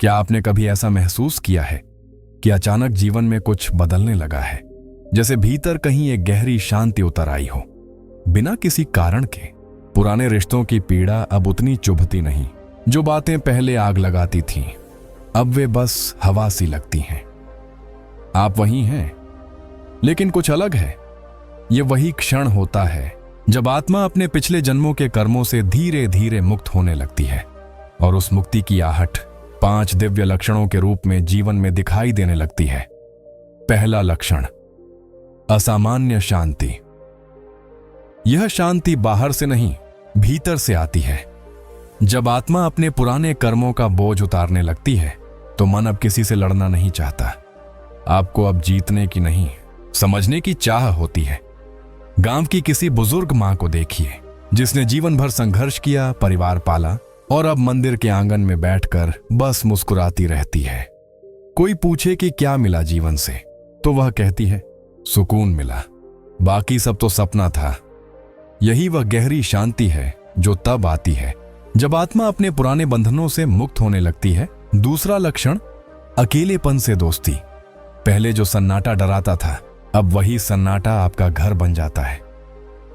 क्या आपने कभी ऐसा महसूस किया है कि अचानक जीवन में कुछ बदलने लगा है, जैसे भीतर कहीं एक गहरी शांति उतर आई हो, बिना किसी कारण के? पुराने रिश्तों की पीड़ा अब उतनी चुभती नहीं। जो बातें पहले आग लगाती थीं, अब वे बस हवा सी लगती हैं। आप वही हैं, लेकिन कुछ अलग है। ये वही क्षण होता है जब आत्मा अपने पिछले जन्मों के कर्मों से धीरे धीरे मुक्त होने लगती है, और उस मुक्ति की आहट 5 दिव्य लक्षणों के रूप में जीवन में दिखाई देने लगती है। पहला लक्षण, असामान्य शांति। यह शांति बाहर से नहीं, भीतर से आती है। जब आत्मा अपने पुराने कर्मों का बोझ उतारने लगती है, तो मन अब किसी से लड़ना नहीं चाहता। आपको अब जीतने की नहीं, समझने की चाह होती है। गांव की किसी बुजुर्ग मां को देखिए, जिसने जीवन भर संघर्ष किया, परिवार पाला, और अब मंदिर के आंगन में बैठकर बस मुस्कुराती रहती है। कोई पूछे कि क्या मिला जीवन से, तो वह कहती है, सुकून मिला, बाकी सब तो सपना था। यही वह गहरी शांति है जो तब आती है जब आत्मा अपने पुराने बंधनों से मुक्त होने लगती है। दूसरा लक्षण, अकेलेपन से दोस्ती। पहले जो सन्नाटा डराता था, अब वही सन्नाटा आपका घर बन जाता है।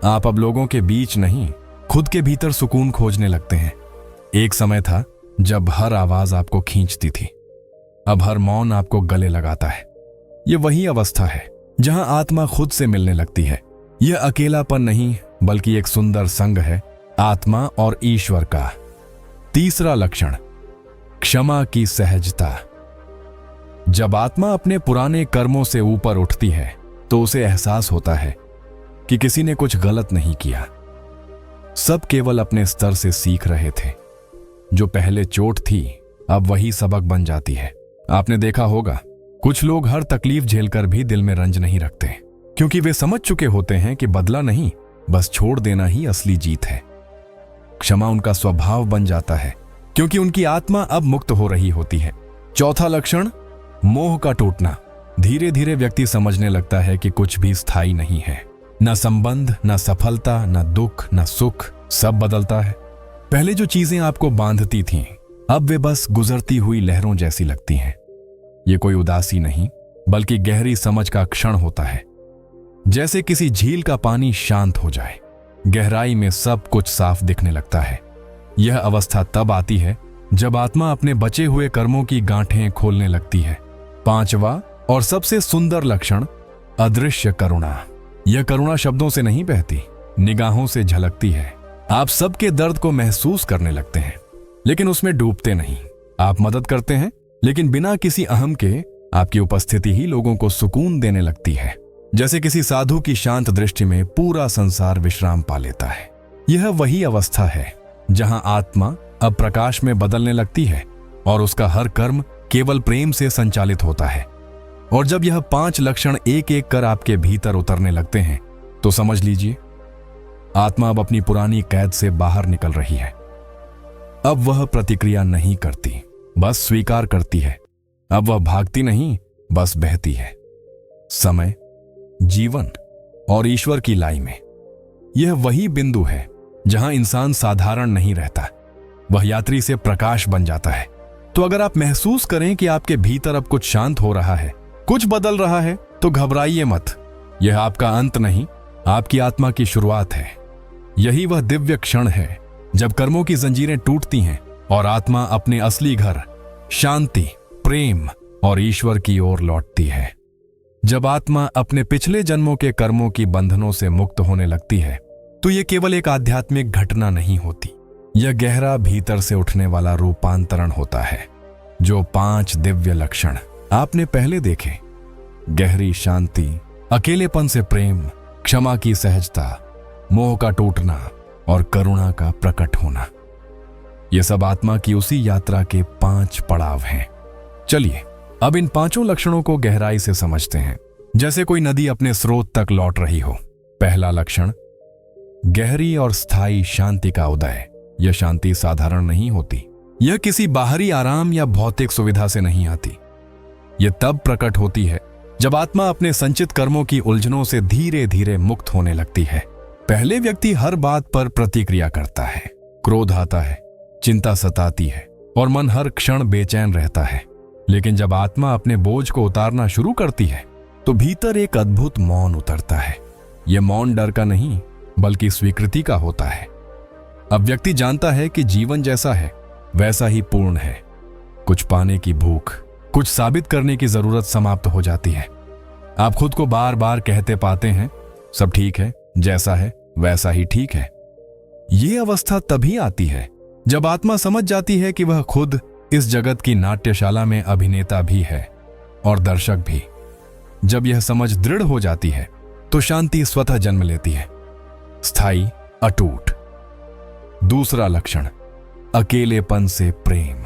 आप अब लोगों के बीच नहीं, खुद के भीतर सुकून खोजने लगते हैं। एक समय था जब हर आवाज आपको खींचती थी, अब हर मौन आपको गले लगाता है। यह वही अवस्था है जहां आत्मा खुद से मिलने लगती है। यह अकेलापन नहीं, बल्कि एक सुंदर संग है, आत्मा और ईश्वर का। तीसरा लक्षण, क्षमा की सहजता। जब आत्मा अपने पुराने कर्मों से ऊपर उठती है, तो उसे एहसास होता है कि किसी ने कुछ गलत नहीं किया। सब केवल अपने स्तर से सीख रहे थे। जो पहले चोट थी, अब वही सबक बन जाती है। आपने देखा होगा, कुछ लोग हर तकलीफ झेलकर भी दिल में रंज नहीं रखते, क्योंकि वे समझ चुके होते हैं कि बदला नहीं, बस छोड़ देना ही असली जीत है। क्षमा उनका स्वभाव बन जाता है, क्योंकि उनकी आत्मा अब मुक्त हो रही होती है। चौथा लक्षण, मोह का टूटना। धीरे धीरे व्यक्ति समझने लगता है कि कुछ भी स्थायी नहीं है। न संबंध, न सफलता, न दुख, न सुख, सब बदलता है। पहले जो चीजें आपको बांधती थीं, अब वे बस गुजरती हुई लहरों जैसी लगती हैं। ये कोई उदासी नहीं, बल्कि गहरी समझ का क्षण होता है। जैसे किसी झील का पानी शांत हो जाए, गहराई में सब कुछ साफ दिखने लगता है। यह अवस्था तब आती है जब आत्मा अपने बचे हुए कर्मों की गांठें खोलने लगती है। पांचवा और सबसे सुंदर लक्षण, अदृश्य करुणा। यह करुणा शब्दों से नहीं बहती, निगाहों से झलकती है। आप सबके दर्द को महसूस करने लगते हैं, लेकिन उसमें डूबते नहीं। आप मदद करते हैं, लेकिन बिना किसी अहम के। आपकी उपस्थिति ही लोगों को सुकून देने लगती है। जैसे किसी साधु की शांत दृष्टि में पूरा संसार विश्राम पा लेता है। यह वही अवस्था है जहां आत्मा अब प्रकाश में बदलने लगती है, और उसका हर कर्म केवल प्रेम से संचालित होता है। और जब यह 5 लक्षण एक एक कर आपके भीतर उतरने लगते हैं, तो समझ लीजिए, आत्मा अब अपनी पुरानी कैद से बाहर निकल रही है। अब वह प्रतिक्रिया नहीं करती, बस स्वीकार करती है। अब वह भागती नहीं, बस बहती है। समय, जीवन और ईश्वर की लाई में यह वही बिंदु है जहां इंसान साधारण नहीं रहता, वह यात्री से प्रकाश बन जाता है। तो अगर आप महसूस करें कि आपके भीतर अब कुछ शांत हो रहा है, कुछ बदल रहा है, तो घबराइए मत। यह आपका अंत नहीं, आपकी आत्मा की शुरुआत है। यही वह दिव्य क्षण है जब कर्मों की जंजीरें टूटती हैं और आत्मा अपने असली घर, शांति, प्रेम और ईश्वर की ओर लौटती है। जब आत्मा अपने पिछले जन्मों के कर्मों की बंधनों से मुक्त होने लगती है, तो यह केवल एक आध्यात्मिक घटना नहीं होती। यह गहरा भीतर से उठने वाला रूपांतरण होता है। जो 5 दिव्य लक्षण आपने पहले देखे, गहरी शांति, अकेलेपन से प्रेम, क्षमा की सहजता, मोह का टूटना और करुणा का प्रकट होना, ये सब आत्मा की उसी यात्रा के 5 पड़ाव हैं। चलिए अब इन 5 लक्षणों को गहराई से समझते हैं, जैसे कोई नदी अपने स्रोत तक लौट रही हो। पहला लक्षण, गहरी और स्थायी शांति का उदय। यह शांति साधारण नहीं होती। यह किसी बाहरी आराम या भौतिक सुविधा से नहीं आती। यह तब प्रकट होती है जब आत्मा अपने संचित कर्मों की उलझनों से धीरे धीरे मुक्त होने लगती है। पहले व्यक्ति हर बात पर प्रतिक्रिया करता है, क्रोध आता है, चिंता सताती है, और मन हर क्षण बेचैन रहता है। लेकिन जब आत्मा अपने बोझ को उतारना शुरू करती है तो भीतर एक अद्भुत मौन उतरता है। यह मौन डर का नहीं बल्कि स्वीकृति का होता है। अब व्यक्ति जानता है कि जीवन जैसा है वैसा ही पूर्ण है। कुछ पाने की भूख, कुछ साबित करने की जरूरत समाप्त हो जाती है। आप खुद को बार बार कहते पाते हैं, सब ठीक है, जैसा है वैसा ही ठीक है। यह अवस्था तभी आती है जब आत्मा समझ जाती है कि वह खुद इस जगत की नाट्यशाला में अभिनेता भी है और दर्शक भी। जब यह समझ दृढ़ हो जाती है तो शांति स्वतः जन्म लेती है, स्थायी, अटूट। दूसरा लक्षण, अकेलेपन से प्रेम।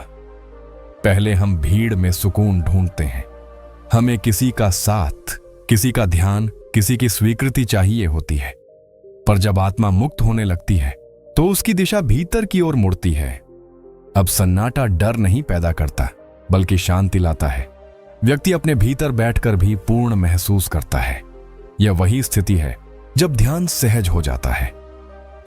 पहले हम भीड़ में सुकून ढूंढते हैं। हमें किसी का साथ, किसी का ध्यान, किसी की स्वीकृति चाहिए होती है। पर जब आत्मा मुक्त होने लगती है तो उसकी दिशा भीतर की ओर मुड़ती है। अब सन्नाटा डर नहीं पैदा करता बल्कि शांति लाता है। व्यक्ति अपने भीतर बैठकर भी पूर्ण महसूस करता है। यह वही स्थिति है जब ध्यान सहज हो जाता है।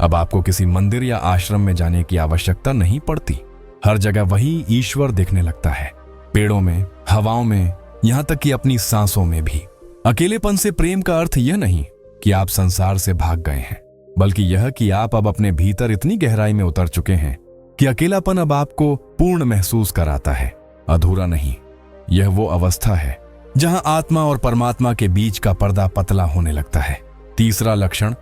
अब आपको किसी मंदिर या आश्रम में जाने की आवश्यकता नहीं पड़ती। हर जगह वही ईश्वर दिखने लगता है, पेड़ों में, हवाओं में, यहां तक कि अपनी सांसों में भी। अकेलेपन से प्रेम का अर्थ यह नहीं कि आप संसार से भाग गए हैं, बल्कि यह कि आप अब अपने भीतर इतनी गहराई में उतर चुके हैं कि अकेलापन अब आपको पूर्ण महसूस कराता है, अधूरा नहीं। यह वो अवस्था है जहां आत्मा और परमात्मा के बीच का पर्दा पतला होने लगता है। तीसरा लक्षण,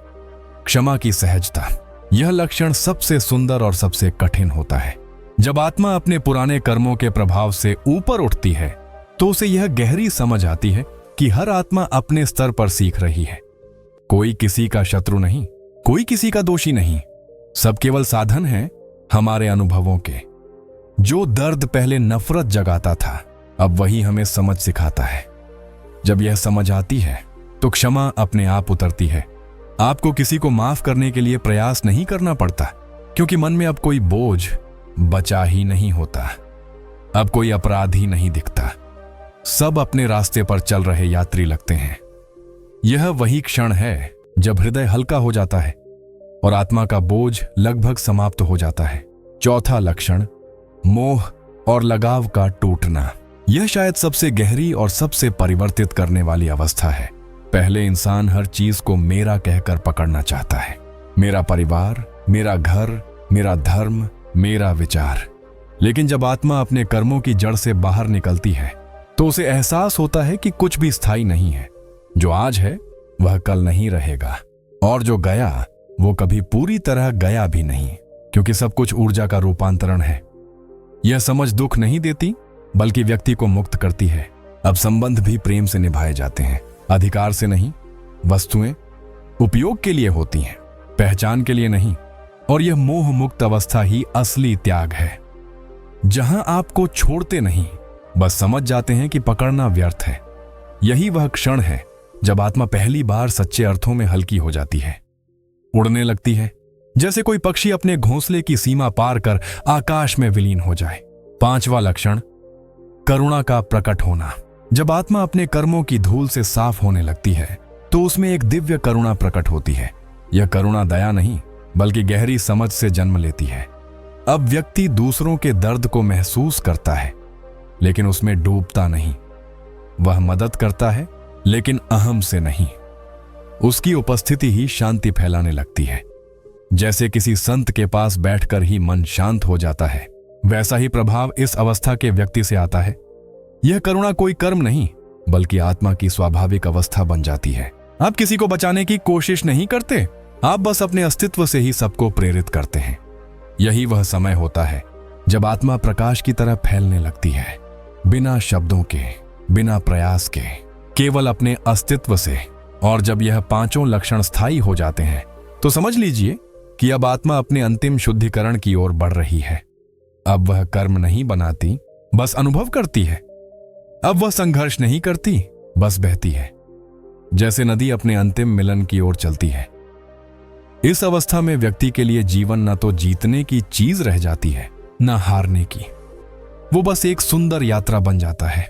क्षमा की सहजता। यह लक्षण सबसे सुंदर और सबसे कठिन होता है। जब आत्मा अपने पुराने कर्मों के प्रभाव से ऊपर उठती है तो उसे यह गहरी समझ आती है कि हर आत्मा अपने स्तर पर सीख रही है। कोई किसी का शत्रु नहीं, कोई किसी का दोषी नहीं। सब केवल साधन हैं हमारे अनुभवों के। जो दर्द पहले नफरत जगाता था अब वही हमें समझ सिखाता है। जब यह समझ आती है तो क्षमा अपने आप उतरती है। आपको किसी को माफ करने के लिए प्रयास नहीं करना पड़ता, क्योंकि मन में अब कोई बोझ बचा ही नहीं होता। अब कोई अपराध ही नहीं दिखता। सब अपने रास्ते पर चल रहे यात्री लगते हैं। यह वही क्षण है जब हृदय हल्का हो जाता है और आत्मा का बोझ लगभग समाप्त हो जाता है। चौथा लक्षण, मोह और लगाव का टूटना। यह शायद सबसे गहरी और सबसे परिवर्तित करने वाली अवस्था है। पहले इंसान हर चीज को मेरा कहकर पकड़ना चाहता है। मेरा परिवार, मेरा घर, मेरा धर्म, मेरा विचार। लेकिन जब आत्मा अपने कर्मों की जड़ से बाहर निकलती है तो उसे एहसास होता है कि कुछ भी स्थायी नहीं है। जो आज है वह कल नहीं रहेगा, और जो गया वो कभी पूरी तरह गया भी नहीं, क्योंकि सब कुछ ऊर्जा का रूपांतरण है। यह समझ दुख नहीं देती बल्कि व्यक्ति को मुक्त करती है। अब संबंध भी प्रेम से निभाए जाते हैं, अधिकार से नहीं। वस्तुएं उपयोग के लिए होती हैं, पहचान के लिए नहीं। और यह मोह मुक्त अवस्था ही असली त्याग है, जहां आपको छोड़ते नहीं, बस समझ जाते हैं कि पकड़ना व्यर्थ है। यही वह क्षण है जब आत्मा पहली बार सच्चे अर्थों में हल्की हो जाती है, उड़ने लगती है, जैसे कोई पक्षी अपने घोंसले की सीमा पार कर आकाश में विलीन हो जाए। पांचवा लक्षण, करुणा का प्रकट होना। जब आत्मा अपने कर्मों की धूल से साफ होने लगती है तो उसमें एक दिव्य करुणा प्रकट होती है। यह करुणा दया नहीं बल्कि गहरी समझ से जन्म लेती है। अब व्यक्ति दूसरों के दर्द को महसूस करता है लेकिन उसमें डूबता नहीं। वह मदद करता है लेकिन अहम से नहीं। उसकी उपस्थिति ही शांति फैलाने लगती है। जैसे किसी संत के पास बैठकर ही मन शांत हो जाता है, वैसा ही प्रभाव इस अवस्था के व्यक्ति से आता है। यह करुणा कोई कर्म नहीं बल्कि आत्मा की स्वाभाविक अवस्था बन जाती है। आप किसी को बचाने की कोशिश नहीं करते, आप बस अपने अस्तित्व से ही सबको प्रेरित करते हैं। यही वह समय होता है जब आत्मा प्रकाश की तरह फैलने लगती है, बिना शब्दों के, बिना प्रयास के, केवल अपने अस्तित्व से। और जब यह पांचों लक्षण स्थायी हो जाते हैं तो समझ लीजिए कि अब आत्मा अपने अंतिम शुद्धिकरण की ओर बढ़ रही है। अब वह कर्म नहीं बनाती, बस अनुभव करती है। अब वह संघर्ष नहीं करती, बस बहती है, जैसे नदी अपने अंतिम मिलन की ओर चलती है। इस अवस्था में व्यक्ति के लिए जीवन न तो जीतने की चीज रह जाती है, न हारने की। वो बस एक सुंदर यात्रा बन जाता है,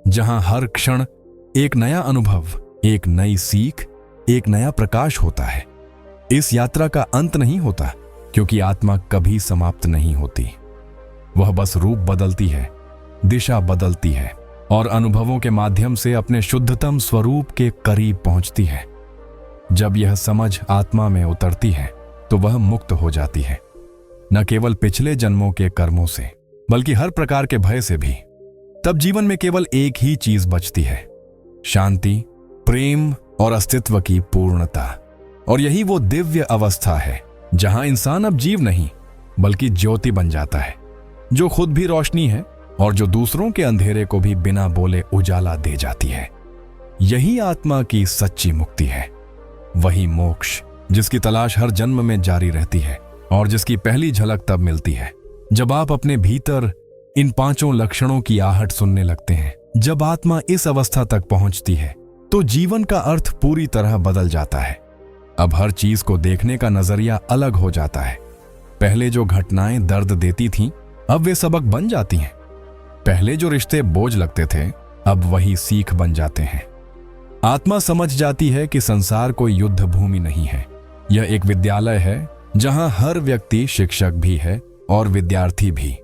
जहां हर क्षण एक नया अनुभव, एक नई सीख, एक नया प्रकाश होता है। इस यात्रा का अंत नहीं होता, क्योंकि आत्मा कभी समाप्त नहीं होती। वह बस रूप बदलती है, दिशा बदलती है और अनुभवों के माध्यम से अपने शुद्धतम स्वरूप के करीब पहुंचती है। जब यह समझ आत्मा में उतरती है तो वह मुक्त हो जाती है, न केवल पिछले जन्मों के कर्मों से बल्कि हर प्रकार के भय से भी। तब जीवन में केवल एक ही चीज बचती है, शांति, प्रेम और अस्तित्व की पूर्णता। और यही वो दिव्य अवस्था है जहां इंसान अब जीव नहीं बल्कि ज्योति बन जाता है, जो खुद भी रोशनी है और जो दूसरों के अंधेरे को भी बिना बोले उजाला दे जाती है। यही आत्मा की सच्ची मुक्ति है, वही मोक्ष जिसकी तलाश हर जन्म में जारी रहती है और जिसकी पहली झलक तब मिलती है जब आप अपने भीतर इन 5 लक्षणों की आहट सुनने लगते हैं। जब आत्मा इस अवस्था तक पहुंचती है तो जीवन का अर्थ पूरी तरह बदल जाता है। अब हर चीज को देखने का नजरिया अलग हो जाता है। पहले जो घटनाएं दर्द देती थीं, अब वे सबक बन जाती हैं। पहले जो रिश्ते बोझ लगते थे, अब वही सीख बन जाते हैं। आत्मा समझ जाती है कि संसार कोई युद्ध भूमि नहीं है, यह एक विद्यालय है जहां हर व्यक्ति शिक्षक भी है और विद्यार्थी भी।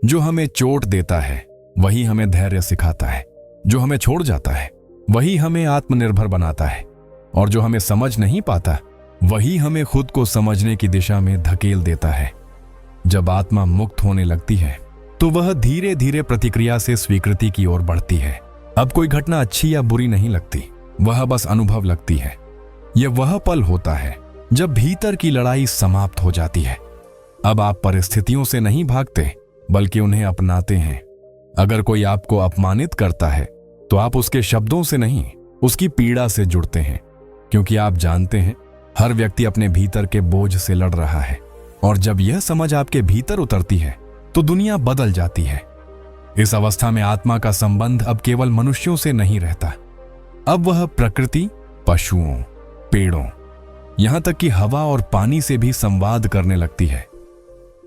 जो हमें चोट देता है वही हमें धैर्य सिखाता है, जो हमें छोड़ जाता है वही हमें आत्मनिर्भर बनाता है, और जो हमें समझ नहीं पाता वही हमें खुद को समझने की दिशा में धकेल देता है। जब आत्मा मुक्त होने लगती है तो वह धीरे धीरे प्रतिक्रिया से स्वीकृति की ओर बढ़ती है। अब कोई घटना अच्छी या बुरी नहीं लगती, वह बस अनुभव लगती है। यह वह पल होता है जब भीतर की लड़ाई समाप्त हो जाती है। अब आप परिस्थितियों से नहीं भागते बल्कि उन्हें अपनाते हैं। अगर कोई आपको अपमानित करता है तो आप उसके शब्दों से नहीं, उसकी पीड़ा से जुड़ते हैं, क्योंकि आप जानते हैं हर व्यक्ति अपने भीतर के बोझ से लड़ रहा है। और जब यह समझ आपके भीतर उतरती है तो दुनिया बदल जाती है। इस अवस्था में आत्मा का संबंध अब केवल मनुष्यों से नहीं रहता, अब वह प्रकृति, पशुओं, पेड़ों, यहां तक कि हवा और पानी से भी संवाद करने लगती है।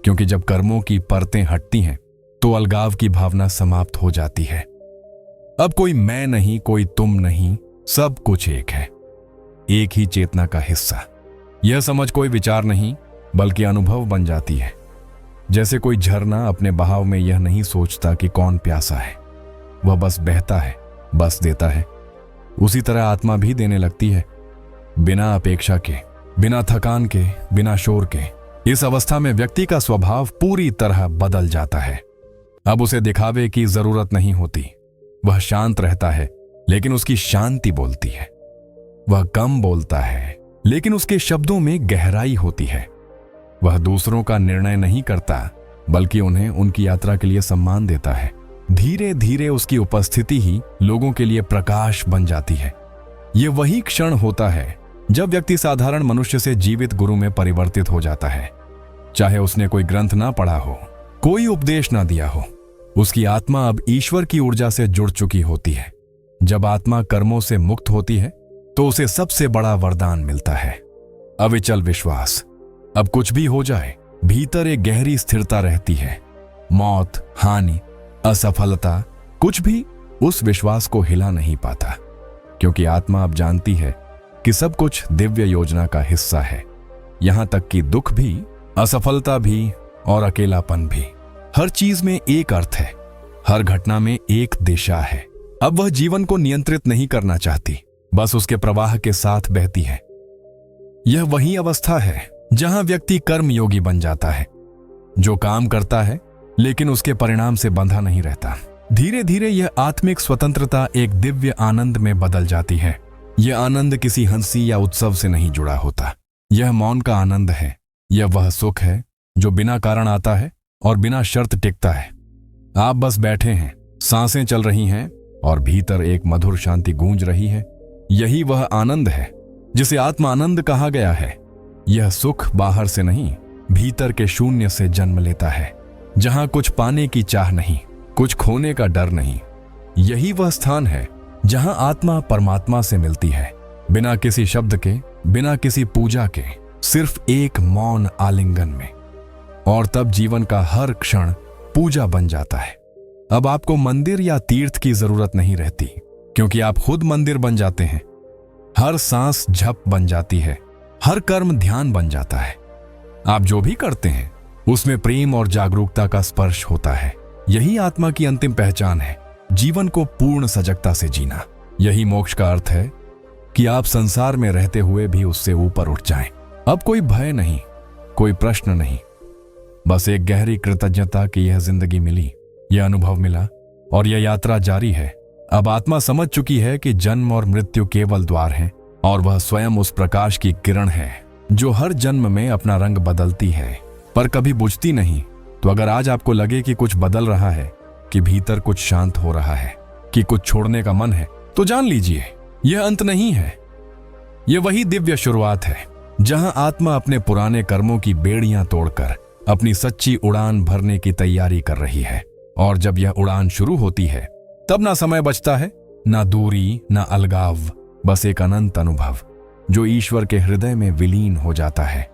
क्योंकि जब कर्मों की परतें हटती हैं तो अलगाव की भावना समाप्त हो जाती है। अब कोई मैं नहीं, कोई तुम नहीं, सब कुछ एक है, एक ही चेतना का हिस्सा। यह समझ कोई विचार नहीं बल्कि अनुभव बन जाती है। जैसे कोई झरना अपने बहाव में यह नहीं सोचता कि कौन प्यासा है, वह बस बहता है, बस देता है। उसी तरह आत्मा भी देने लगती है, बिना अपेक्षा के, बिना थकान के, बिना शोर के। इस अवस्था में व्यक्ति का स्वभाव पूरी तरह बदल जाता है। अब उसे दिखावे की जरूरत नहीं होती। वह शांत रहता है लेकिन उसकी शांति बोलती है। वह कम बोलता है लेकिन उसके शब्दों में गहराई होती है। वह दूसरों का निर्णय नहीं करता बल्कि उन्हें उनकी यात्रा के लिए सम्मान देता है। धीरे धीरे उसकी उपस्थिति ही लोगों के लिए प्रकाश बन जाती है। यह वही क्षण होता है जब व्यक्ति साधारण मनुष्य से जीवित गुरु में परिवर्तित हो जाता है। चाहे उसने कोई ग्रंथ ना पढ़ा हो, कोई उपदेश ना दिया हो, उसकी आत्मा अब ईश्वर की ऊर्जा से जुड़ चुकी होती है। जब आत्मा कर्मों से मुक्त होती है तो उसे सबसे बड़ा वरदान मिलता है, अविचल विश्वास। अब कुछ भी हो जाए, भीतर एक गहरी स्थिरता रहती है। मौत, हानि, असफलता, कुछ भी उस विश्वास को हिला नहीं पाता, क्योंकि आत्मा अब जानती है कि सब कुछ दिव्य योजना का हिस्सा है। यहां तक कि दुख भी, असफलता भी और अकेलापन भी। हर चीज में एक अर्थ है, हर घटना में एक दिशा है। अब वह जीवन को नियंत्रित नहीं करना चाहती, बस उसके प्रवाह के साथ बहती है। यह वही अवस्था है जहां व्यक्ति कर्मयोगी बन जाता है, जो काम करता है लेकिन उसके परिणाम से बंधा नहीं रहता। धीरे धीरे यह आत्मिक स्वतंत्रता एक दिव्य आनंद में बदल जाती है। यह आनंद किसी हंसी या उत्सव से नहीं जुड़ा होता। यह मौन का आनंद है। यह वह सुख है जो बिना कारण आता है और बिना शर्त टिकता है। आप बस बैठे हैं, सांसें चल रही हैं और भीतर एक मधुर शांति गूंज रही है। यही वह आनंद है जिसे आत्मा आनंद कहा गया है। यह सुख बाहर से नहीं, भीतर के शून्य से जन्म लेता है, जहां कुछ पाने की चाह नहीं, कुछ खोने का डर नहीं। यही वह स्थान है जहां आत्मा परमात्मा से मिलती है, बिना किसी शब्द के, बिना किसी पूजा के, सिर्फ एक मौन आलिंगन में। और तब जीवन का हर क्षण पूजा बन जाता है। अब आपको मंदिर या तीर्थ की जरूरत नहीं रहती, क्योंकि आप खुद मंदिर बन जाते हैं। हर सांस जप बन जाती है, हर कर्म ध्यान बन जाता है। आप जो भी करते हैं उसमें प्रेम और जागरूकता का स्पर्श होता है। यही आत्मा की अंतिम पहचान है, जीवन को पूर्ण सजगता से जीना। यही मोक्ष का अर्थ है कि आप संसार में रहते हुए भी उससे ऊपर उठ जाएं। अब कोई भय नहीं, कोई प्रश्न नहीं, बस एक गहरी कृतज्ञता कि यह जिंदगी मिली, यह अनुभव मिला और यह यात्रा जारी है। अब आत्मा समझ चुकी है कि जन्म और मृत्यु केवल द्वार हैं और वह स्वयं उस प्रकाश की किरण है जो हर जन्म में अपना रंग बदलती है पर कभी बुझती नहीं। तो अगर आज आपको लगे कि कुछ बदल रहा है, कि भीतर कुछ शांत हो रहा है, कि कुछ छोड़ने का मन है, तो जान लीजिए यह अंत नहीं है। यह वही दिव्य शुरुआत है जहां आत्मा अपने पुराने कर्मों की बेड़ियां तोड़कर अपनी सच्ची उड़ान भरने की तैयारी कर रही है। और जब यह उड़ान शुरू होती है तब ना समय बचता है, ना दूरी, ना अलगाव, बस एक अनंत अनुभव जो ईश्वर के हृदय में विलीन हो जाता है।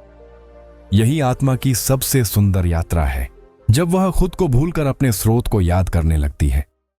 यही आत्मा की सबसे सुंदर यात्रा है, जब वह खुद को भूलकर अपने स्रोत को याद करने लगती है।